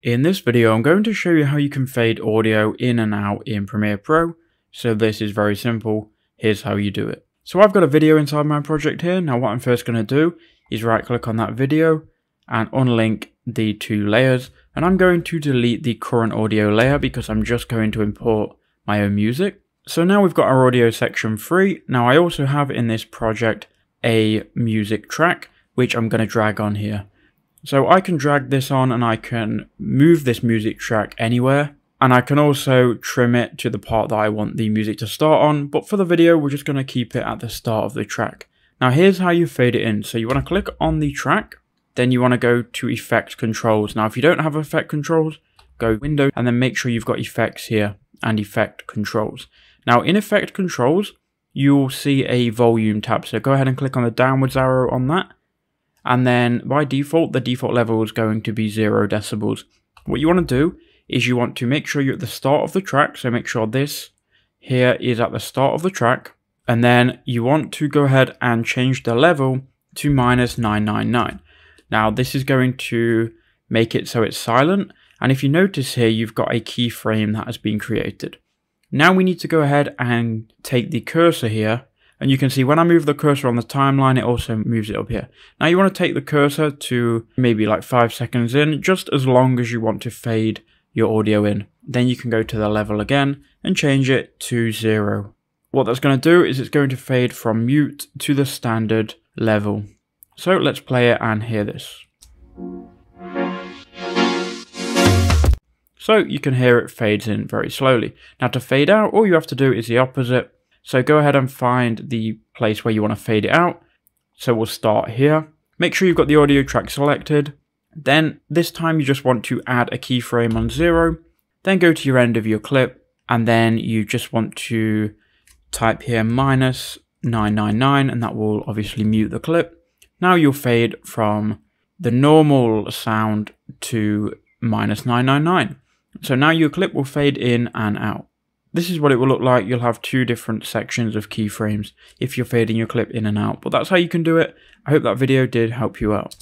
In this video, I'm going to show you how you can fade audio in and out in Premiere Pro. So this is very simple. Here's how you do it. So I've got a video inside my project here. Now what I'm first going to do is right click on that video and unlink the two layers. And I'm going to delete the current audio layer because I'm just going to import my own music. So now we've got our audio section free. Now I also have in this project a music track, which I'm going to drag on here. So I can drag this on and I can move this music track anywhere. And I can also trim it to the part that I want the music to start on. But for the video, we're just going to keep it at the start of the track. Now here's how you fade it in. So you want to click on the track, then you want to go to Effect Controls. Now if you don't have Effect Controls, go Window and then make sure you've got Effects here and Effect Controls. Now in Effect Controls, you'll see a volume tab. So go ahead and click on the downwards arrow on that. And then by default, the default level is going to be 0 decibels. What you want to do is you want to make sure you're at the start of the track. So make sure this here is at the start of the track. And then you want to go ahead and change the level to -999. Now this is going to make it so it's silent. And if you notice here, you've got a keyframe that has been created. Now we need to go ahead and take the cursor here. And you can see when I move the cursor on the timeline, it also moves it up here. Now you want to take the cursor to maybe like 5 seconds in, just as long as you want to fade your audio in. Then you can go to the level again and change it to 0. What that's going to do is it's going to fade from mute to the standard level. So let's play it and hear this. So you can hear it fades in very slowly. Now to fade out, all you have to do is the opposite. So go ahead and find the place where you want to fade it out. So we'll start here. Make sure you've got the audio track selected. Then this time you just want to add a keyframe on 0. Then go to your end of your clip. And then you just want to type here -999 and that will obviously mute the clip. Now you'll fade from the normal sound to -999. So now your clip will fade in and out. This is what it will look like. You'll have two different sections of keyframes if you're fading your clip in and out. But that's how you can do it. I hope that video did help you out.